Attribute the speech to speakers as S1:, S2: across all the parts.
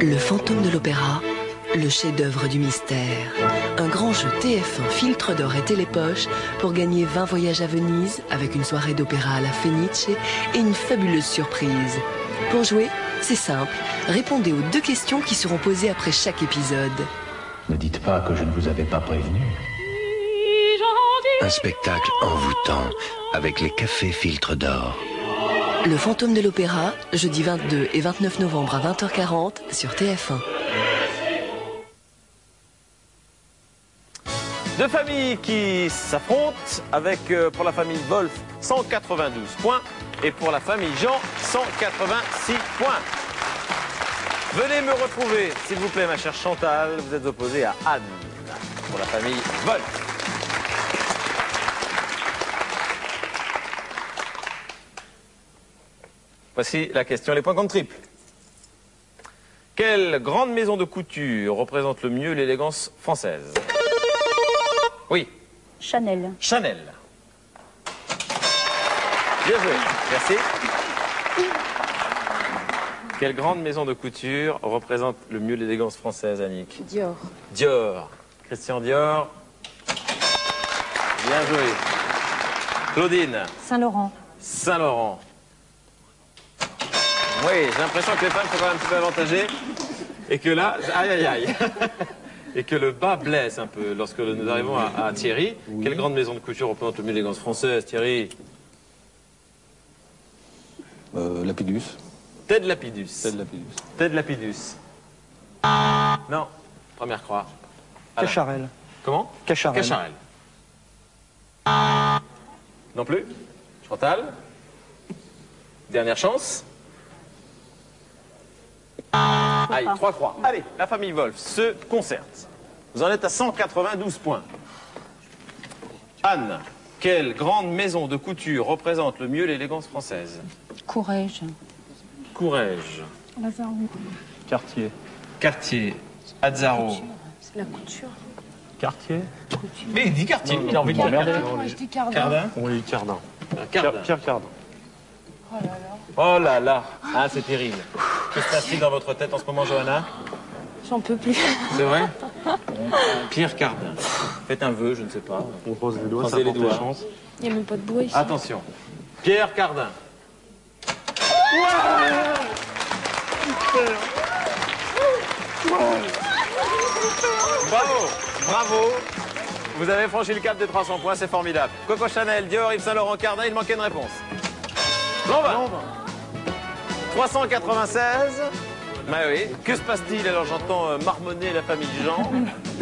S1: Le fantôme de l'opéra, le chef-d'œuvre du mystère. Un grand jeu TF1 filtre d'or et télépoche pour gagner 20 voyages à Venise avec une soirée d'opéra à la Fenice et une fabuleuse surprise. Pour jouer, c'est simple. Répondez aux 2 questions qui seront posées après chaque épisode.
S2: Ne dites pas que je ne vous avais pas prévenu.
S3: Un spectacle envoûtant avec les cafés filtres d'or.
S1: Le fantôme de l'opéra, jeudi 22 et 29 novembre à 20h40 sur TF1.
S4: Deux familles qui s'affrontent avec, pour la famille Wolf, 192 points et pour la famille Jean, 186 points. Venez me retrouver, s'il vous plaît, ma chère Chantal. Vous êtes opposée à Anne pour la famille Wolf. Voici la question, les points contre triple. Quelle grande maison de couture représente le mieux l'élégance française? Oui.
S5: Chanel.
S4: Chanel. Bien joué. Merci. Quelle grande maison de couture représente le mieux l'élégance française, Annick?
S5: Dior.
S4: Dior. Christian Dior. Bien joué. Claudine.
S5: Saint-Laurent.
S4: Saint-Laurent. Oui, j'ai l'impression que les femmes sont quand même un petit peu avantagées. Et que là, aïe aïe aïe. Et que le bas blesse un peu lorsque nous arrivons à Thierry. Oui. Quelle grande maison de couture représente le mieux l'élégance française, Thierry?
S6: Lapidus.
S4: Ted Lapidus.
S6: Ted Lapidus.
S4: Ted Lapidus. Non, première croix.
S7: Cacharel.
S4: Comment?
S7: Cacharel.
S4: Cacharel. Non plus? Chantal? Dernière chance? Allez, 3 croix. Allez, la famille Wolf se concerte. Vous en êtes à 192 points. Anne, quelle grande maison de couture représente le mieux l'élégance française?
S5: Courrèges.
S4: Courrèges.
S5: Lazaro.
S6: Cartier.
S4: Cartier. Azzaro.
S5: C'est la couture.
S6: Cartier.
S4: Mais il dit Cartier.
S6: Il a envie de m'emmerder.
S5: Moi, je dis Cardin.
S4: Cardin?
S6: Oui, Cardin.
S4: Cardin.
S6: Pierre Cardin.
S5: Oh là là.
S4: Oh là là. Ah, c'est terrible. Que se passe-t-il dans votre tête en ce moment, Johanna?
S5: J'en peux plus.
S4: C'est vrai? Pierre Cardin. Faites un vœu, je ne sais pas.
S6: On pose les doigts,
S4: Croisez
S6: ça
S4: les
S6: porte
S4: doigts.
S6: chance.
S5: Il n'y a même pas de bois ici.
S4: Attention. Pierre Cardin. Bravo, bravo. Vous avez franchi le cap des 300 points, c'est formidable. Coco Chanel, Dior, Yves Saint Laurent, Cardin, il manquait une réponse. Lanvin. 396. Bah oui. Que se passe-t-il? Alors j'entends marmonner la famille Jean.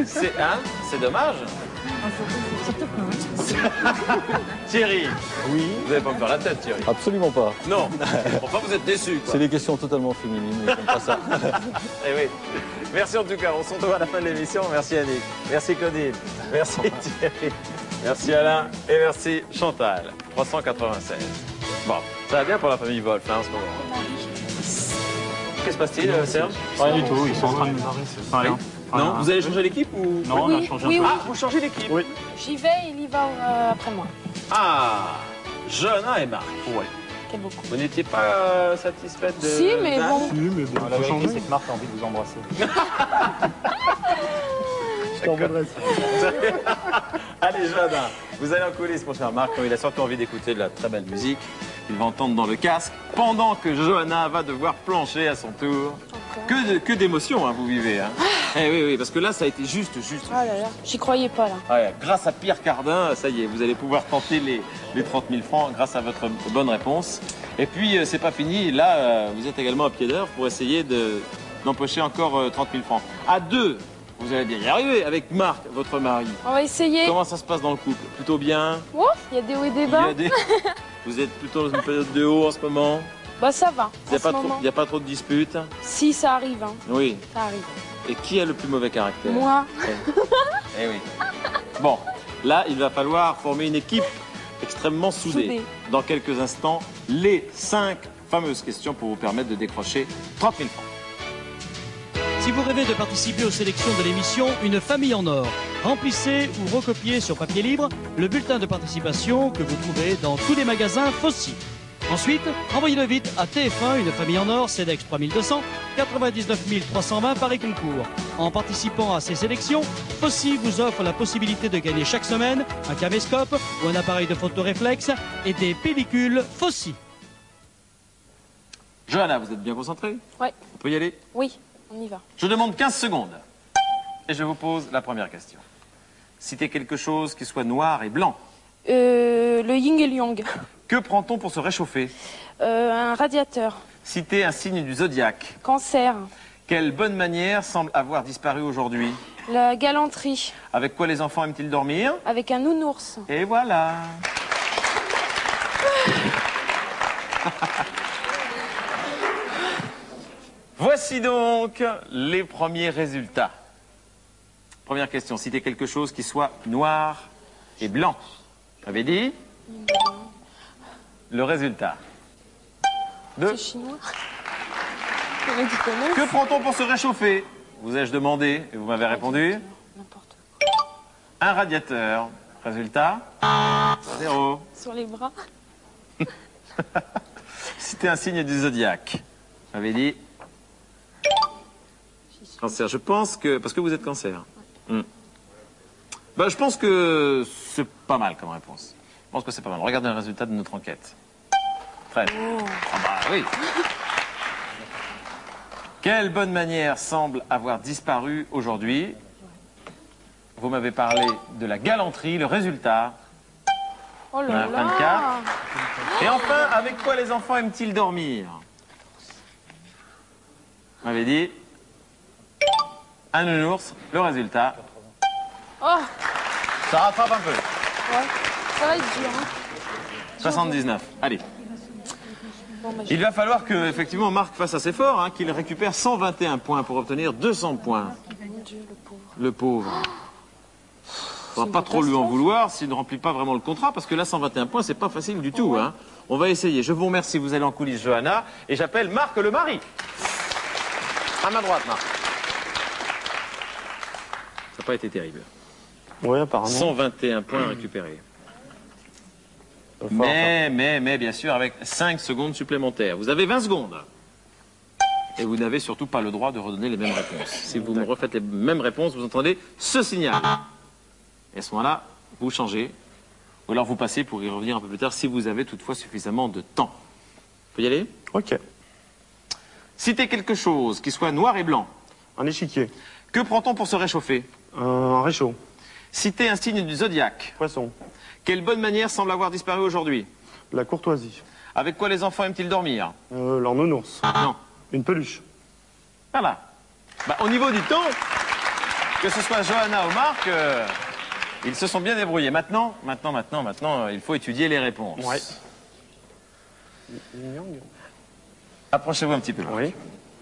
S4: C'est hein? C'est dommage. Thierry. Oui. Vous n'allez pas me faire la tête, Thierry.
S6: Absolument pas.
S4: Non. Enfin, vous êtes déçu.
S6: C'est des questions totalement féminines, mais j'aime pas ça.
S4: Eh oui. Merci en tout cas. On se retrouve à la fin de l'émission. Merci Annick. Merci Claudine. Merci Thierry. Merci Alain. Et merci Chantal. 396. Bon, ça va bien pour la famille Wolf hein, en ce moment. Que se passe-t-il, Serge?
S6: Rien du tout, ils sont en train de nous arrêter. Rien.
S4: Non, vous allez changer l'équipe ou?
S6: Non, on a changé un peu.
S4: Ah, vous changez l'équipe?
S6: Oui.
S5: J'y vais, il y va après moi.
S4: Ah, Johanna et Marc.
S6: Ouais.
S5: Quel beaucoup.
S4: Vous n'étiez pas satisfaite de...
S5: Si, mais
S4: d'Anne?
S5: bon.
S6: Oui, mais bon,
S7: La vérité, c'est que Marc a envie de vous embrasser.
S6: Je t'embrasserai.
S4: Allez, Johanna, vous allez en coulisses, mon cher Marc, quand il a surtout envie d'écouter de la très belle musique. Il va entendre dans le casque, pendant que Johanna va devoir plancher à son tour. Que d'émotions, hein, vous vivez. Hein. Eh oui, oui, parce que là, ça a été juste.
S5: Oh là là, j'y croyais pas là.
S4: Ouais, grâce à Pierre Cardin, ça y est, vous allez pouvoir tenter les 30 000 francs grâce à votre bonne réponse. Et puis, c'est pas fini. Là, vous êtes également à pied d'heure pour essayer d'empocher encore 30 000 francs. À deux, vous allez bien y arriver avec Marc, votre mari.
S5: On va essayer.
S4: Comment ça se passe dans le couple? Plutôt bien?
S5: Oh, il y a des hauts et des bas.
S4: Vous êtes plutôt dans une période de haut en ce moment?
S5: Bah ça va.
S4: Il n'y a pas trop de disputes?
S5: Si, ça arrive. Hein.
S4: Oui.
S5: Ça arrive.
S4: Et qui a le plus mauvais caractère?
S5: Moi.
S4: Eh oui. Bon, là, il va falloir former une équipe extrêmement soudée. Dans quelques instants, les 5 fameuses questions pour vous permettre de décrocher 30 000 francs.
S8: Si vous rêvez de participer aux sélections de l'émission Une famille en or, remplissez ou recopiez sur papier libre le bulletin de participation que vous trouvez dans tous les magasins Fossi. Ensuite, envoyez-le vite à TF1 Une famille en or, CEDEX 3200, 99 320 Paris Concours. En participant à ces sélections, Fossi vous offre la possibilité de gagner chaque semaine un caméscope ou un appareil de photo réflexe et des pellicules Fossi.
S4: Johanna, vous êtes bien concentrée?
S5: Ouais.
S4: On peut y aller?
S5: Oui, on y va.
S4: Je demande 15 secondes. Et je vous pose la première question. Citez quelque chose qui soit noir et blanc.
S5: Le yin et le yang.
S4: Que prend-on pour se réchauffer?
S5: Un radiateur.
S4: Citez un signe du zodiaque.
S5: Cancer.
S4: Quelle bonne manière semble avoir disparu aujourd'hui?
S5: La galanterie.
S4: Avec quoi les enfants aiment-ils dormir?
S5: Avec un nounours.
S4: Et voilà. Voici donc les premiers résultats. Première question, citez quelque chose qui soit noir et blanc. Vous avez dit? Le résultat.
S5: C'est chinois. On a dit comment?
S4: Que prend-on pour se réchauffer? Vous ai-je demandé et vous m'avez répondu?
S5: N'importe quoi.
S4: Un radiateur. Résultat? 0.
S5: Sur les bras.
S4: Citez un signe du zodiaque. Vous m'avez dit? Cancer. Je pense que... Parce que vous êtes cancer. Ben, je pense que c'est pas mal comme réponse. Je pense que c'est pas mal. Regardez le résultat de notre enquête. Très bien. Ah bah oui. Quelle bonne manière semble avoir disparu aujourd'hui? Vous m'avez parlé de la galanterie, le résultat.
S5: Oh là là.
S4: 24. Et enfin, avec quoi les enfants aiment-ils dormir? Vous m'avez dit un nounours, le résultat.
S5: Oh,
S4: Ça rattrape un peu.
S5: ouais. Ça va être dur, hein.
S4: 79. Allez.
S5: Bon, bah,
S4: Il va falloir que, effectivement, Marc fasse assez fort, hein, qu'il récupère 121 points pour obtenir 200 points.
S5: mon Dieu, le pauvre.
S4: Le pauvre. On va pas trop lui en vouloir s'il ne remplit pas vraiment le contrat, parce que là, 121 points, c'est pas facile du tout. Hein. On va essayer. Je vous remercie, vous allez en coulisses, Johanna, et j'appelle Marc le mari. À ma droite, Marc. Ça n'a pas été terrible.
S6: Oui, apparemment.
S4: 121 points récupérés. Mais, bien sûr, avec 5 secondes supplémentaires. Vous avez 20 secondes. Et vous n'avez surtout pas le droit de redonner les mêmes réponses. Si vous me refaites les mêmes réponses, vous entendez ce signal. Et à ce moment-là, vous changez. Ou alors vous passez pour y revenir un peu plus tard si vous avez toutefois suffisamment de temps. On peut y aller?
S6: Ok.
S4: Citez quelque chose qui soit noir et blanc.
S6: Un échiquier.
S4: Que prend-on pour se réchauffer?
S6: Un réchaud.
S4: Citez un signe du zodiaque.
S6: Poisson.
S4: Quelle bonne manière semble avoir disparu aujourd'hui?
S6: La courtoisie.
S4: Avec quoi les enfants aiment-ils dormir?
S6: Leur nounours.
S4: Non.
S6: Une peluche.
S4: Voilà. Bah, au niveau du temps, que ce soit Johanna ou Marc, ils se sont bien débrouillés. Maintenant, il faut étudier les réponses.
S6: Ouais.
S4: Approchez-vous un petit peu.
S6: Oui.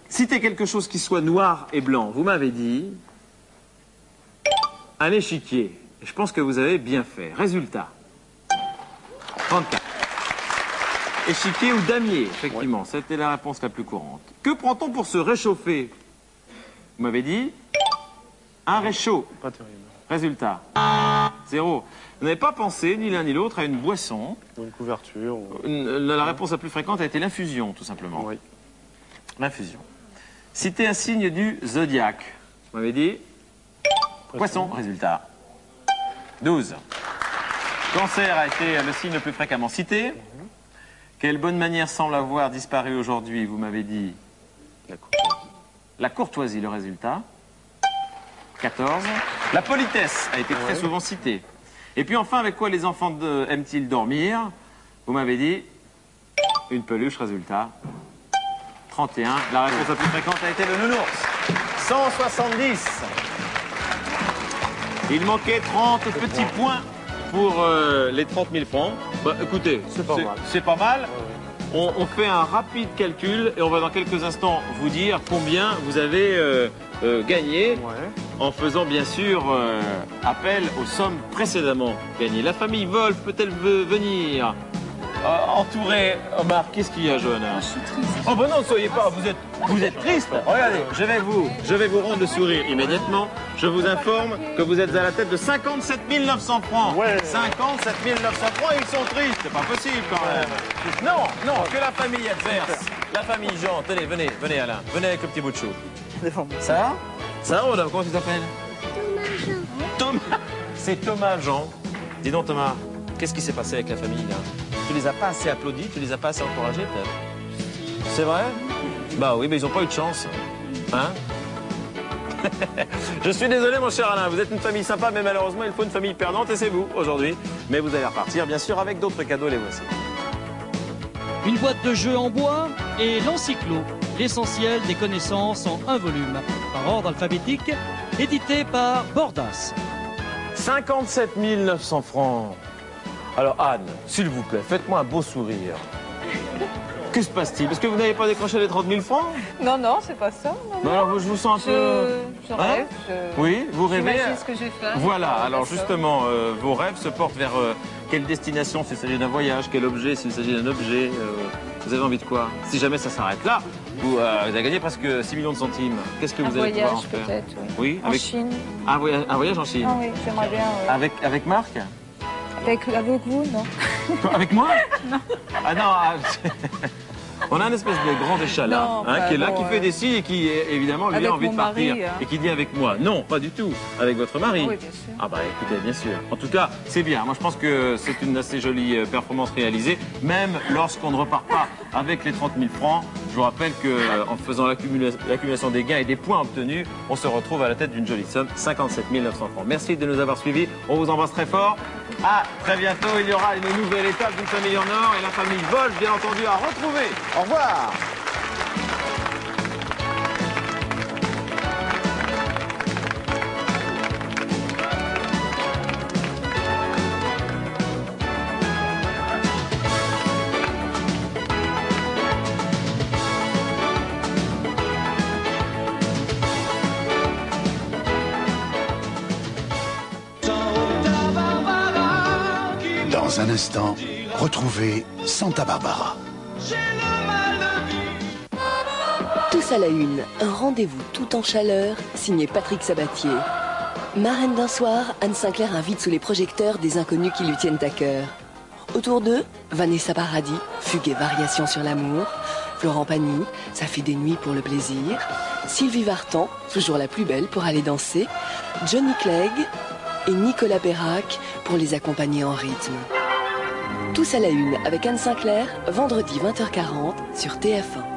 S4: Citez quelque chose qui soit noir et blanc. Vous m'avez dit un échiquier. Je pense que vous avez bien fait. Résultat 34. Échiquier ou damier, effectivement. C'était la réponse la plus courante. Que prend-on pour se réchauffer? Vous m'avez dit un réchaud.
S6: Pas terrible.
S4: Résultat 0. Vous n'avez pas pensé, ni l'un ni l'autre, à une boisson.
S6: Ou une couverture.
S4: La réponse la plus fréquente a été l'infusion, tout simplement.
S6: Oui.
S4: L'infusion. Citez un signe du zodiaque. Vous m'avez dit poisson. Résultat 12. Cancer a été le signe le plus fréquemment cité. Quelle bonne manière semble avoir disparu aujourd'hui? Vous m'avez dit
S6: La courtoisie.
S4: la courtoisie, le résultat 14. La politesse a été très souvent citée. Et puis enfin, avec quoi les enfants aiment-ils dormir? Vous m'avez dit une peluche, résultat 31. La réponse la plus fréquente a été le nounours. 170. Il manquait 30 petits points pour les 30 000 francs. Bah, écoutez, c'est pas mal. On fait un rapide calcul et on va dans quelques instants vous dire combien vous avez gagné en faisant bien sûr appel aux sommes précédemment gagnées. La famille Wolf peut-elle venir? entouré. Oh, Marc, qu'est-ce qu'il y a, Johanna?
S5: Je suis triste.
S4: Oh ben non, ne soyez pas, vous êtes triste. Regardez, je vais vous rendre le sourire immédiatement. Je vous informe que vous êtes à la tête de 57 900 francs.
S6: Ouais.
S4: 57 900 francs et ils sont tristes, c'est pas possible quand même. Non, non, que la famille adverse. La famille Jean, tenez, venez Alain, venez avec le petit bout de chou. Ça va, madame, comment tu t'appelles? Thomas. C'est Thomas Jean. Dis donc Thomas, qu'est-ce qui s'est passé avec la famille là? Tu les as pas assez applaudis, tu les as pas assez encouragés peut-être? C'est vrai? Bah oui, mais ils n'ont pas eu de chance. Hein? Je suis désolé mon cher Alain, vous êtes une famille sympa, mais malheureusement il faut une famille perdante et c'est vous aujourd'hui. Mais vous allez repartir bien sûr avec d'autres cadeaux, les voici.
S8: Une boîte de jeux en bois et l'encyclo, l'essentiel des connaissances en un volume, par ordre alphabétique, édité par Bordas.
S4: 57 900 francs. Alors Anne, s'il vous plaît, faites-moi un beau sourire. Que se passe-t-il? Parce que vous n'avez pas décroché les 30 000 francs?
S5: Non, non, c'est pas ça. Non, non.
S4: Alors je vous sens un peu...
S5: Je rêve.
S4: Oui, vous rêvez.
S5: J'imagine ce que je vais faire.
S4: Voilà, alors
S5: D'accord.
S4: justement, vos rêves se portent vers quelle destination? S'il s'agit d'un voyage, quel objet? S'il s'agit d'un objet, vous avez envie de quoi? Si jamais ça s'arrête là, vous avez gagné presque 6 millions de centimes. Qu'est-ce que vous allez pouvoir en
S5: Un voyage
S4: faire?
S5: peut-être,
S4: Oui,
S5: En
S4: avec
S5: Chine.
S4: un voyage en Chine.
S5: Ah oui, j'aimerais bien.
S4: Avec Marc?
S5: Avec vous, non?
S4: Avec moi? Non. Ah non, on a une espèce de grand échalas
S5: Non,
S4: qui est là,
S5: bon,
S4: qui fait des signes et qui, évidemment, lui
S5: Avec
S4: a envie
S5: mon
S4: de partir.
S5: mari,
S4: Et qui dit avec moi. Non, pas du tout. Avec votre mari.
S5: Oui, bien sûr.
S4: Ah bah écoutez, bien sûr. En tout cas, c'est bien. Moi, je pense que c'est une assez jolie performance réalisée, même lorsqu'on ne repart pas avec les 30 000 francs. Je vous rappelle qu'en faisant l'accumulation des gains et des points obtenus, on se retrouve à la tête d'une jolie somme, 57 900 francs. Merci de nous avoir suivis. On vous embrasse très fort. À très bientôt. Il y aura une nouvelle étape d'une famille en or et la famille Wolf, bien entendu, à retrouver. Au revoir.
S9: Dans un instant, retrouvez Santa Barbara.
S1: Tous à la une, un rendez-vous tout en chaleur, signé Patrick Sabatier. Marraine d'un soir, Anne Sinclair invite sous les projecteurs des inconnus qui lui tiennent à cœur. Autour d'eux, Vanessa Paradis, fugue et variation sur l'amour. Florent Pagny, ça fait des nuits pour le plaisir. Sylvie Vartan, toujours la plus belle pour aller danser. Johnny Clegg et Nicolas Perrac pour les accompagner en rythme. Tous à la une avec Anne Sinclair, vendredi 20h40 sur TF1.